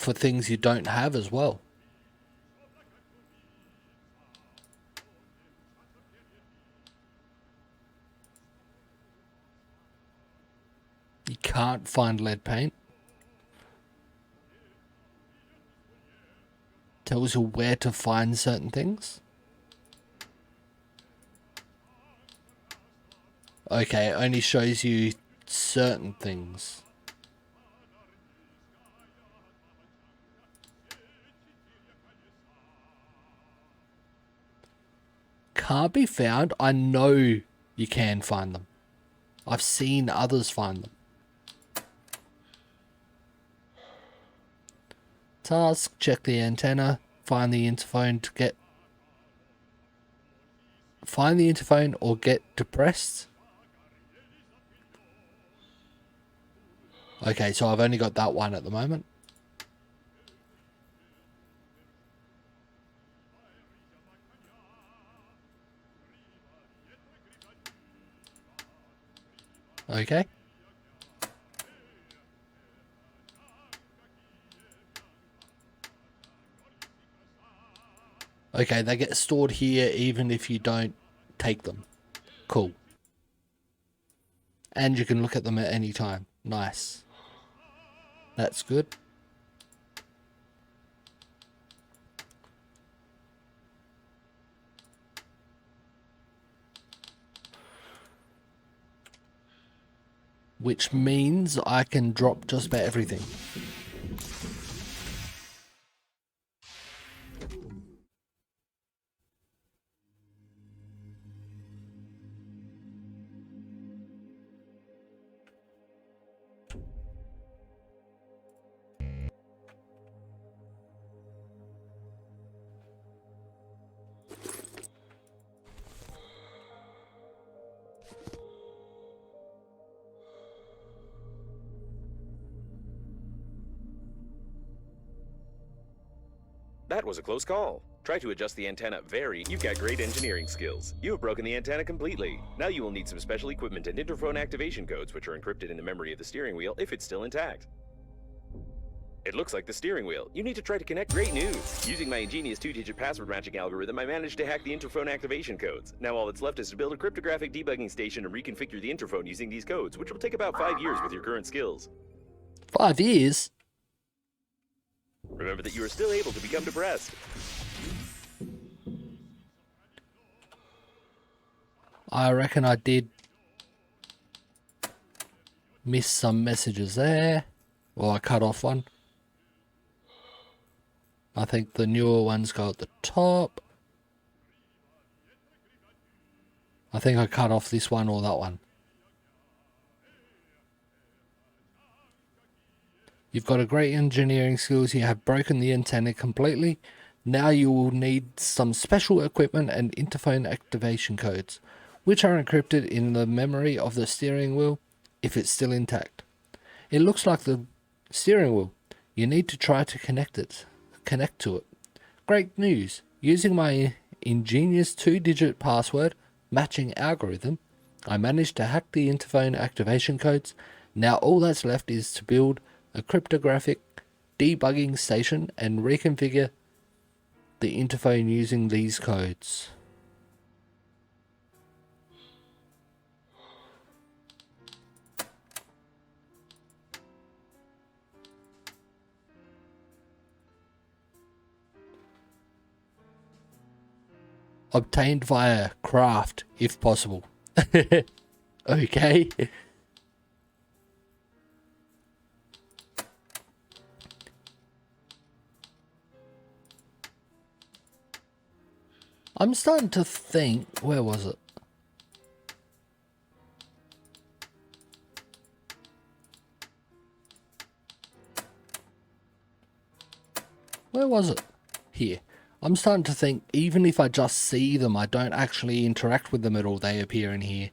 for things you don't have as well. You can't find lead paint. Tells you where to find certain things. Okay, it only shows you certain things. Can't be found. I know you can find them. I've seen others find them. Task, check the antenna, find the interphone to get... Find the interphone or get depressed. Okay, so I've only got that one at the moment. Okay. Okay, they get stored here even if you don't take them. Cool. And you can look at them at any time. Nice. That's good. Which means I can drop just about everything. That was a close call. Try to adjust the antenna You've got great engineering skills. You have broken the antenna completely. Now you will need some special equipment and interphone activation codes, which are encrypted in the memory of the steering wheel if it's still intact. It looks like the steering wheel. You need to try to connect. Great news! Using my ingenious 2-digit password matching algorithm, I managed to hack the interphone activation codes. Now all that's left is to build a cryptographic debugging station and reconfigure the interphone using these codes, which will take about 5 years with your current skills. 5 years? Remember that you are still able to become depressed. I reckon I did miss some messages there. Well, I cut off one. I think the newer ones go at the top. I think I cut off this one or that one. You've got a great engineering skills. You have broken the antenna completely. Now you will need some special equipment and interphone activation codes, which are encrypted in the memory of the steering wheel if it's still intact. It looks like the steering wheel. You need to try to connect to it. Great news. Using my ingenious 2-digit password matching algorithm, I managed to hack the interphone activation codes. Now all that's left is to build a cryptographic debugging station and reconfigure the interphone using these codes. Obtained via craft, if possible. Okay. I'm starting to think, where was it? Where was it? Here. I'm starting to think, even if I just see them, I don't actually interact with them at all, they appear in here.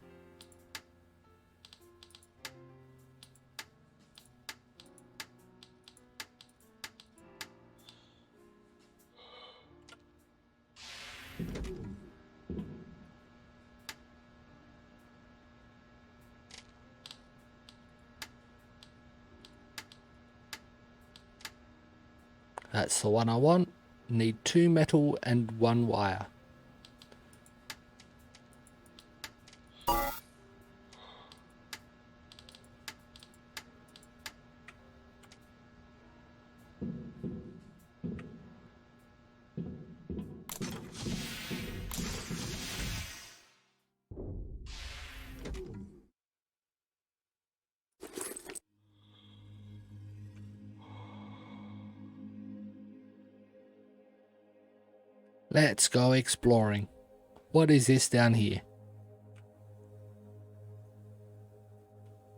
That's the one I want. Need 2 metal and 1 wire. Let's go exploring. What is this down here?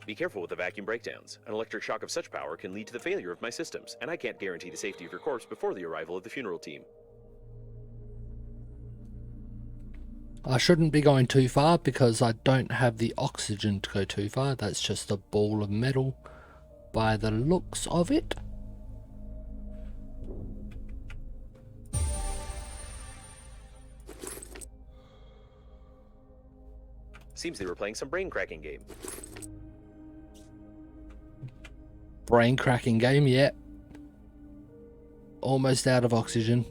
Be careful with the vacuum breakdowns. An electric shock of such power can lead to the failure of my systems, and I can't guarantee the safety of your corpse before the arrival of the funeral team. I shouldn't be going too far because I don't have the oxygen to go too far. That's just a ball of metal by the looks of it. Seems they were playing some brain cracking game. Brain cracking game, yeah. Almost out of oxygen.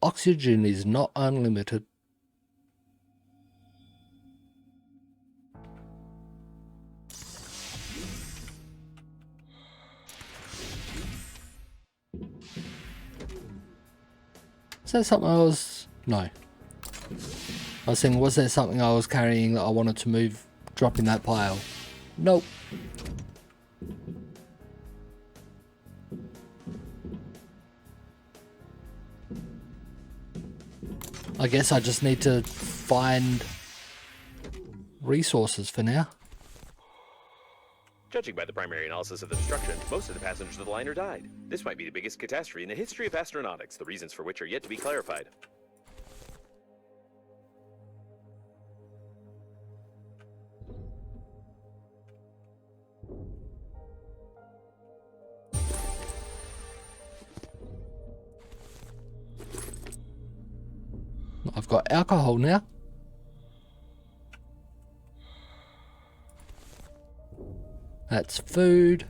Oxygen is not unlimited. Is that something I was... No. I was thinking, was there something I was carrying that I wanted to move, drop in that pile? Nope. I guess I just need to find resources for now. Judging by the primary analysis of the destruction, most of the passengers of the liner died. This might be the biggest catastrophe in the history of astronautics, the reasons for which are yet to be clarified. I've got alcohol now. That's food.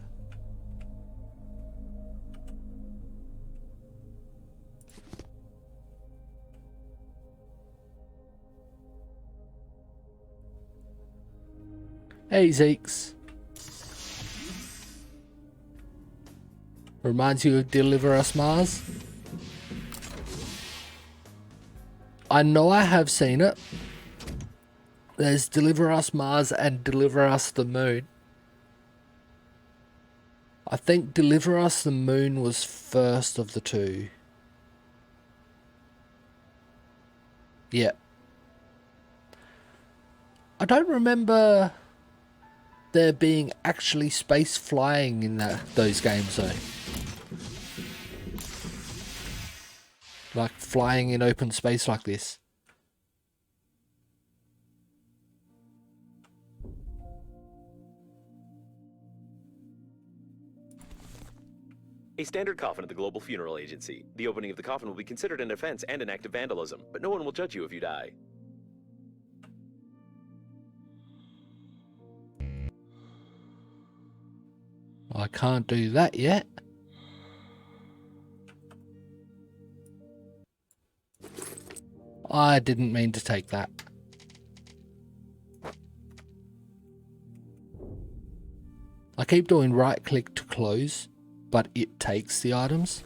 Hey, Zeeks. Reminds you of Deliver Us Mars? I know I have seen it. There's Deliver Us Mars and Deliver Us the Moon. I think Deliver Us the Moon was first of the two. Yeah. I don't remember there being actually space flying in those games though. Like flying in open space like this. A standard coffin at the Global Funeral Agency. The opening of the coffin will be considered an offense and an act of vandalism, but no one will judge you if you die. I can't do that yet. I didn't mean to take that. I keep doing right click to close, but it takes the items.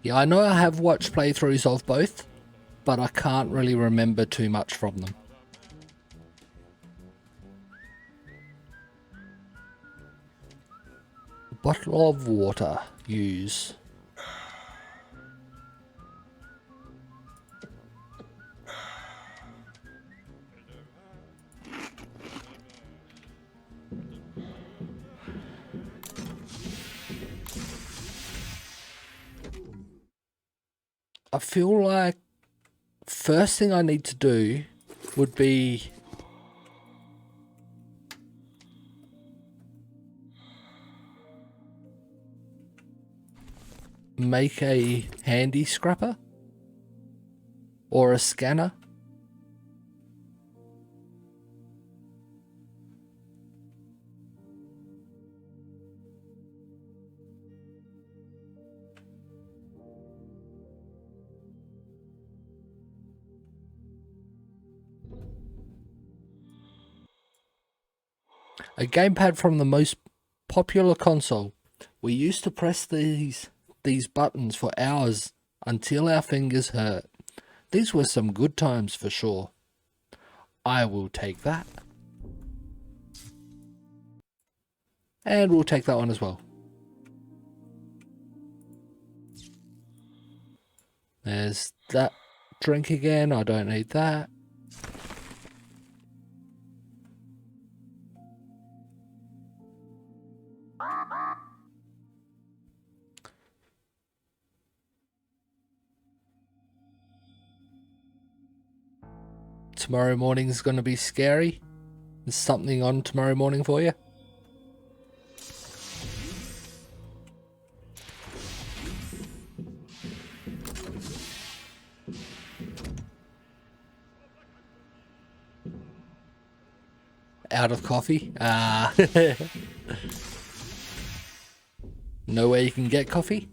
Yeah, I know I have watched playthroughs of both, but I can't really remember too much from them. Bottle of water. Use. I feel like first thing I need to do would be make a handy scrapper or a scanner. A gamepad from the most popular console. We used to press these buttons for hours until our fingers hurt. These were some good times for sure. I will take that. And we'll take that one as well. There's that drink again. I don't need that. Tomorrow morning is going to be scary. There's something on tomorrow morning for you. Out of coffee? Know where you can get coffee?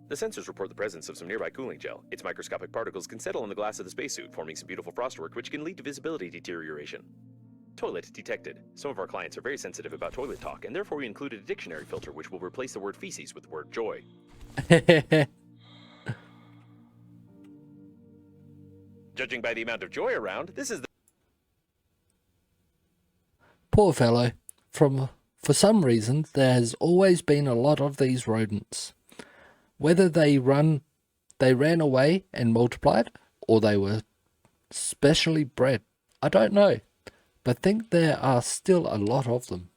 The sensors report the presence of some nearby cooling gel. Its microscopic particles can settle on the glass of the spacesuit, forming some beautiful frostwork which can lead to visibility deterioration. Toilet detected. Some of our clients are very sensitive about toilet talk, and therefore we included a dictionary filter which will replace the word feces with the word joy. Judging by the amount of joy around, this is the... Poor fellow. For some reason, there has always been a lot of these rodents. Whether they ran away and multiplied, or they were specially bred, I don't know, but think there are still a lot of them.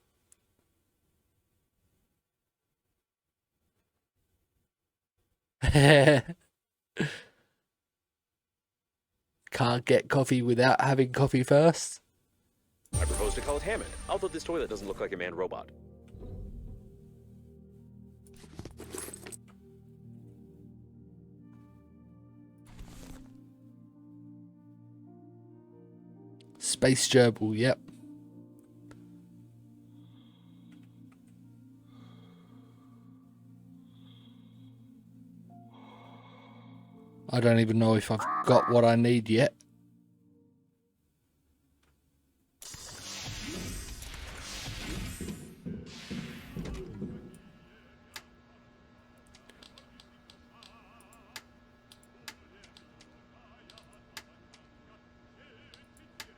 Can't get coffee without having coffee first. I propose to call it Hammond, although this toilet doesn't look like a manned robot. Space gerbil, yep. I don't even know if I've got what I need yet.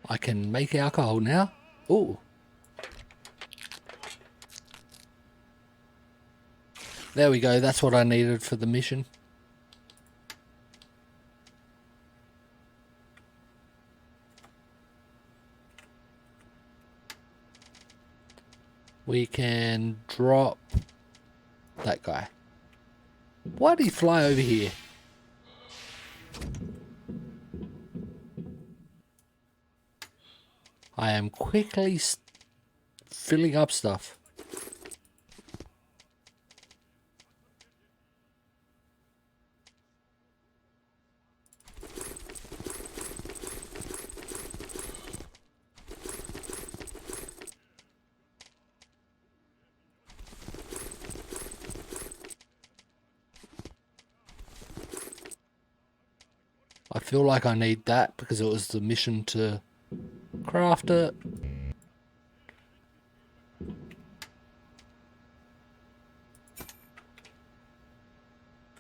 I can make alcohol now. Ooh. There we go. That's what I needed for the mission. We can drop that guy. Why did he fly over here? I am quickly filling up stuff. I feel like I need that because it was the mission to craft it.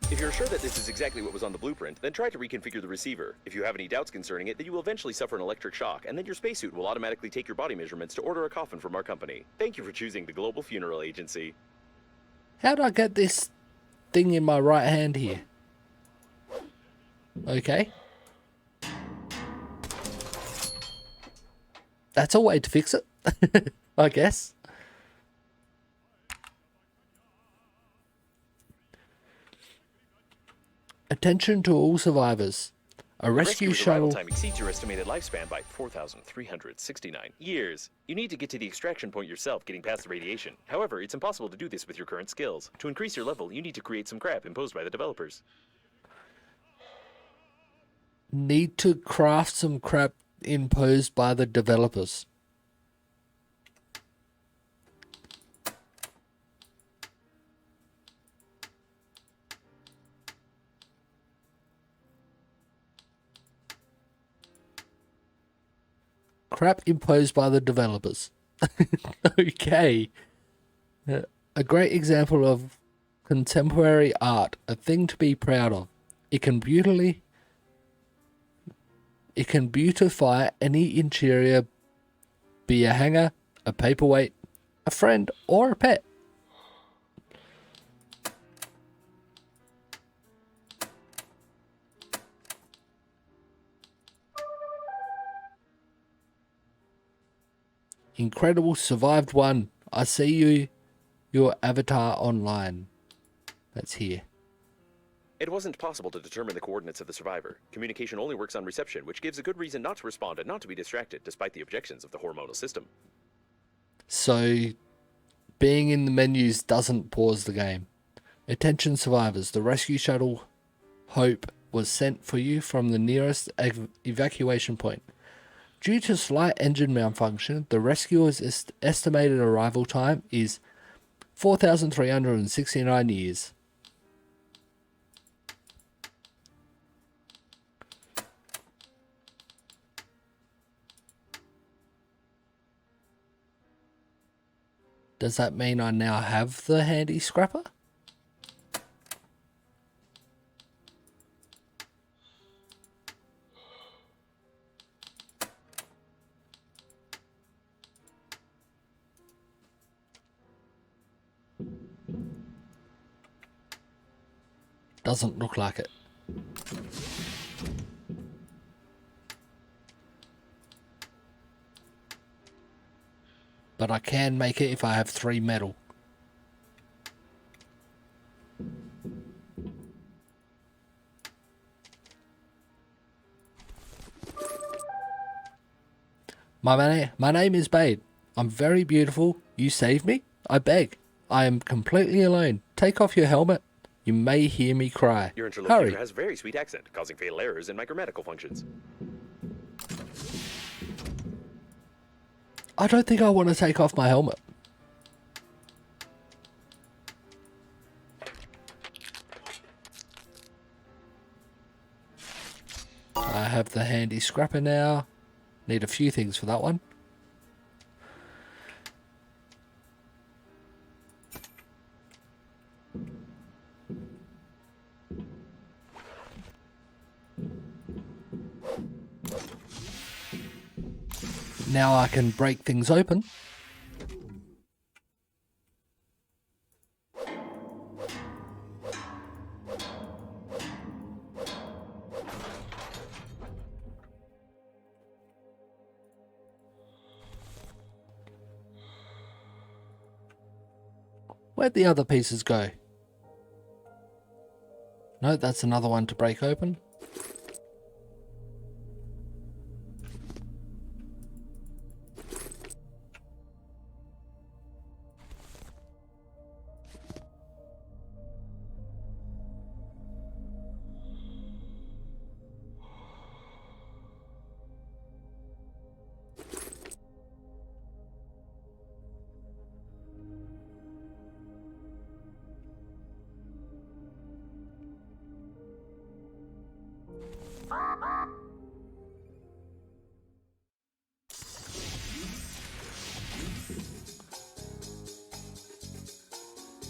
If you're sure that this is exactly what was on the blueprint, then try to reconfigure the receiver. If you have any doubts concerning it, then you will eventually suffer an electric shock, and then your spacesuit will automatically take your body measurements to order a coffin from our company. Thank you for choosing the Global Funeral Agency. How do I get this thing in my right hand here? Okay. That's a way to fix it, I guess. Attention to all survivors. A rescue Rescuer's arrival shuttle... time exceeds your estimated lifespan by 4,369 years. You need to get to the extraction point yourself, getting past the radiation. However, it's impossible to do this with your current skills. To increase your level, you need to create some crap imposed by the developers. Need to craft some crap imposed by the developers. Crap imposed by the developers. Okay. A great example of contemporary art, a thing to be proud of. It can beautify any interior, be a hanger, a paperweight, a friend, or a pet. Incredible, survived one. I see your avatar online. That's here. It wasn't possible to determine the coordinates of the survivor. Communication only works on reception, which gives a good reason not to respond and not to be distracted, despite the objections of the hormonal system. So, being in the menus doesn't pause the game. Attention survivors, the rescue shuttle Hope was sent for you from the nearest evacuation point. Due to slight engine malfunction, the rescuer's estimated arrival time is 4,369 years. Does that mean I now have the handy scrapper? Doesn't look like it. But I can make it if I have 3 metal. My name is Bade. I'm very beautiful. You save me? I beg. I am completely alone. Take off your helmet. You may hear me cry. Your interlocutor Hurry. has a very sweet accent, causing fatal errors in micromedical functions. I don't think I want to take off my helmet. I have the handy scrapper now. Need a few things for that one. Now I can break things open. Where'd the other pieces go? No, that's another one to break open.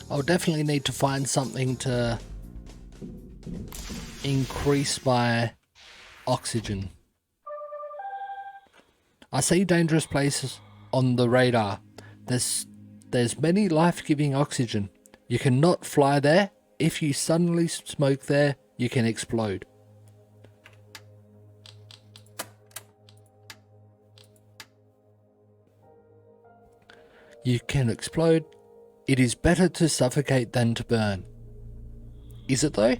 I'll definitely need to find something to increase my oxygen. I see dangerous places on the radar. There's many life-giving oxygen. You cannot fly there. If you suddenly smoke there, you can explode. You can explode. It is better to suffocate than to burn. Is it though?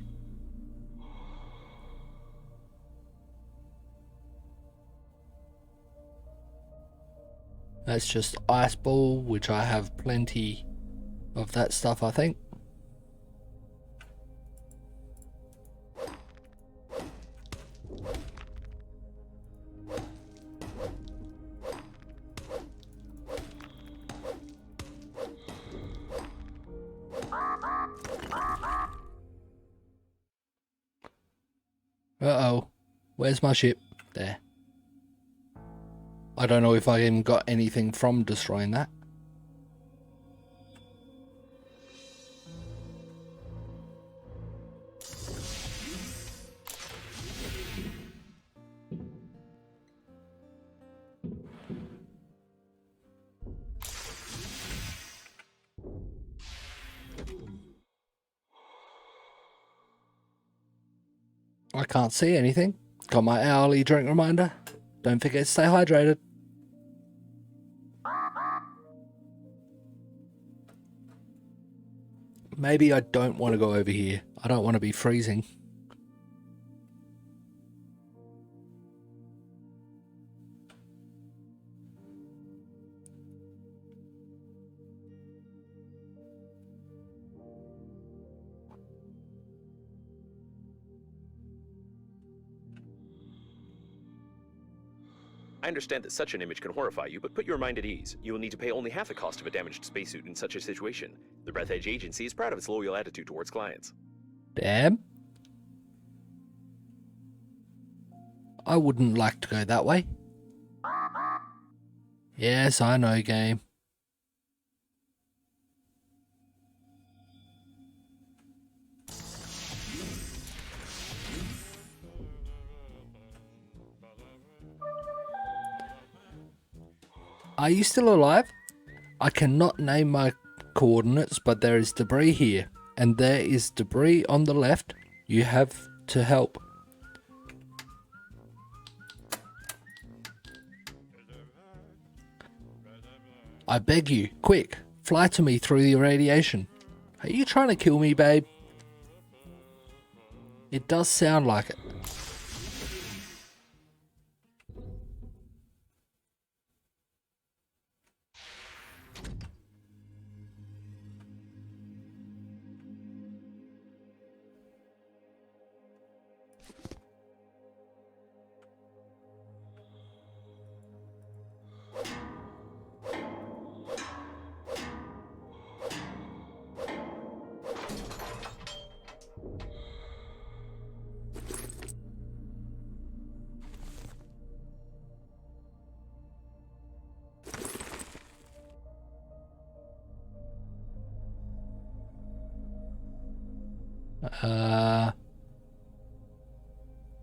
That's just ice ball, which I have plenty of that stuff, I think. Uh-oh. Where's my ship? There. I don't know if I even got anything from destroying that. I can't see anything. Got my hourly drink reminder. Don't forget to stay hydrated. Maybe I don't want to go over here. I don't want to be freezing. I understand that such an image can horrify you, but put your mind at ease. You will need to pay only half the cost of a damaged spacesuit in such a situation. The Breathedge agency is proud of its loyal attitude towards clients. Damn. I wouldn't like to go that way. Yes, I know, game. Are you still alive? I cannot name my coordinates, but there is debris here, and there is debris on the left. You have to help. I beg you, quick, fly to me through the radiation. Are you trying to kill me, babe? It does sound like it.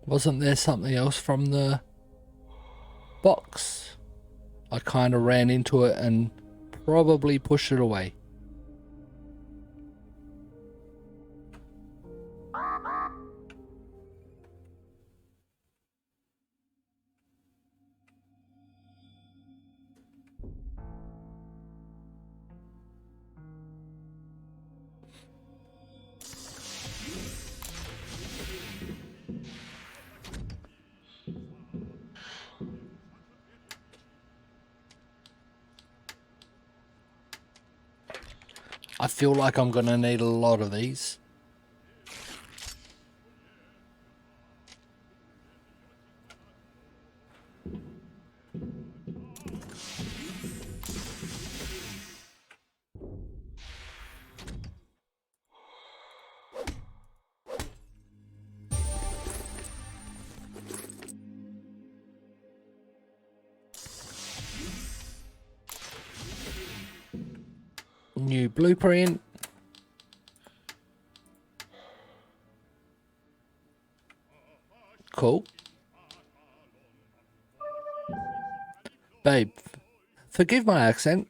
Wasn't there something else from the box? I kind of ran into it and probably pushed it away. I feel like I'm going to need a lot of these. New blueprint. Cool. Babe, forgive my accent.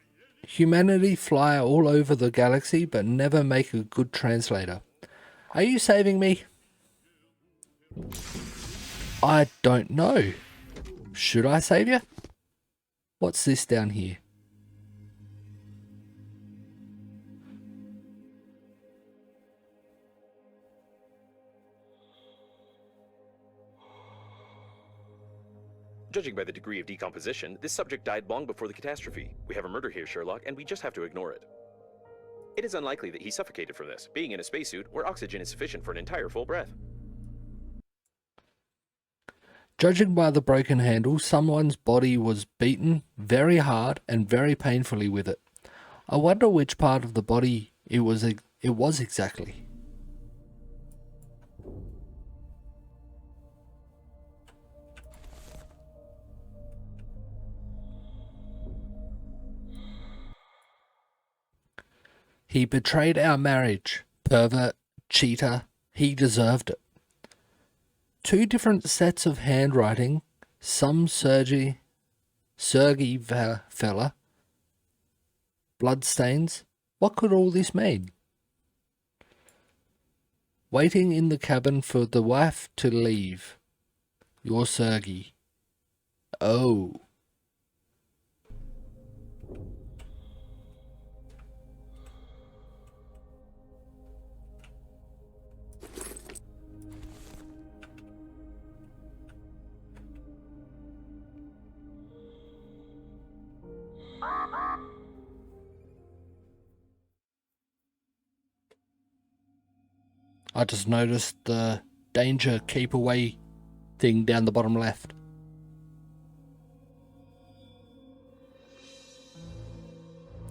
Humanity fly all over the galaxy but never make a good translator. Are you saving me? I don't know. Should I save you? What's this down here? Judging by the degree of decomposition, this subject died long before the catastrophe. We have a murder here, Sherlock, and we just have to ignore it. It is unlikely that he suffocated from this, being in a spacesuit where oxygen is sufficient for an entire full breath. Judging by the broken handle, someone's body was beaten very hard and very painfully with it. I wonder which part of the body it was exactly. He betrayed our marriage. Pervert, cheater, he deserved it. 2 different sets of handwriting, some Sergey fella, bloodstains. What could all this mean? Waiting in the cabin for the wife to leave. Your Sergey. Oh. I just noticed the danger keep away thing down the bottom left.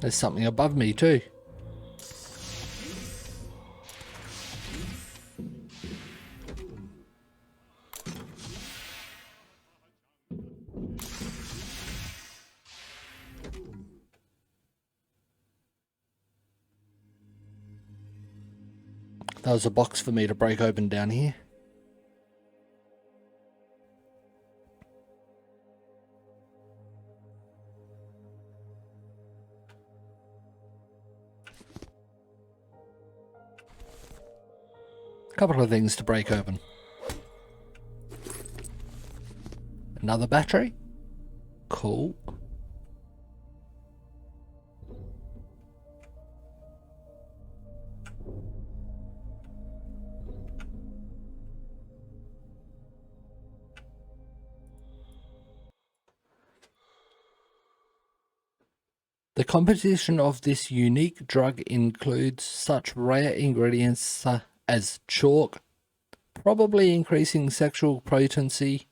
There's something above me too. That was a box for me to break open down here. Couple of things to break open. Another battery. Cool. The composition of this unique drug includes such rare ingredients as chalk, probably increasing sexual potency,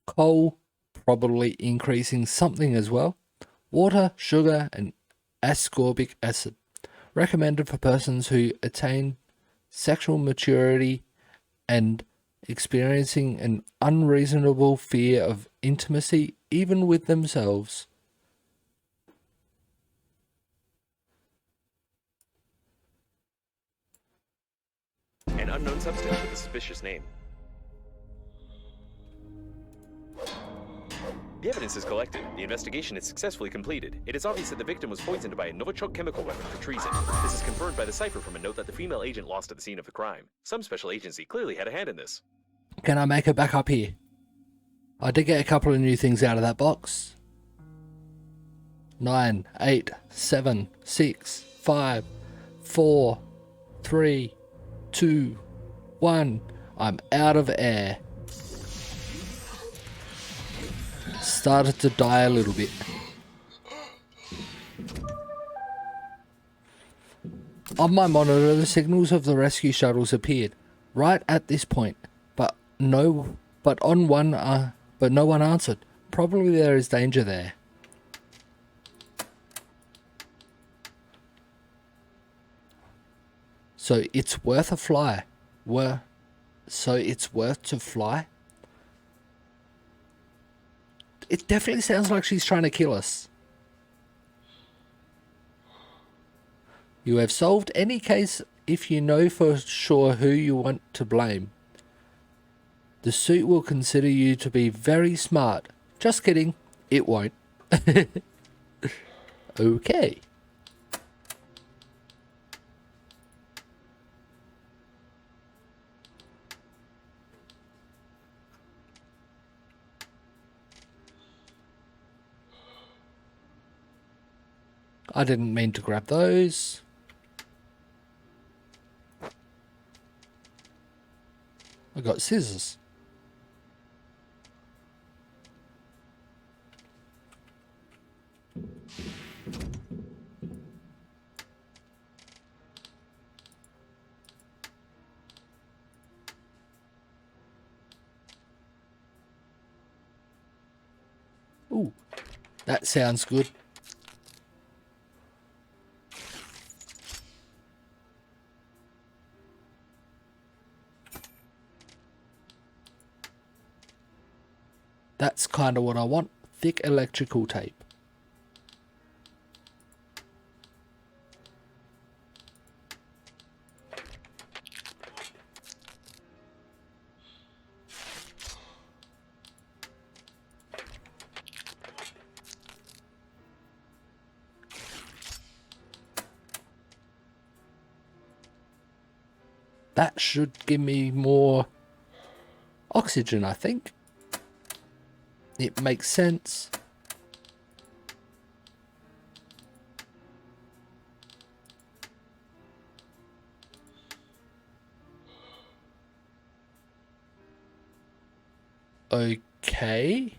coal, probably increasing something as well, water, sugar, and ascorbic acid, recommended for persons who attain sexual maturity and experiencing an unreasonable fear of intimacy even with themselves. An unknown substance with a suspicious name. The evidence is collected. The investigation is successfully completed. It is obvious that the victim was poisoned by a Novichok chemical weapon for treason. This is confirmed by the cipher from a note that the female agent lost at the scene of the crime. Some special agency clearly had a hand in this. Can I make it back up here? I did get a couple of new things out of that box. 9, 8, 7, 6, 5, 4, 3, 2, 1. I'm out of air. Started to die a little bit. On my monitor, the signals of the rescue shuttles appeared right at this point, but no one answered. Probably there is danger there. So it's worth a fly. So it's worth to fly? It definitely sounds like she's trying to kill us. You have solved any case if you know for sure who you want to blame. The suit will consider you to be very smart. Just kidding. It won't. Okay. I didn't mean to grab those. I got scissors. Ooh, that sounds good. That's kind of what I want. Thick electrical tape. That should give me more oxygen, I think. It makes sense. Okay.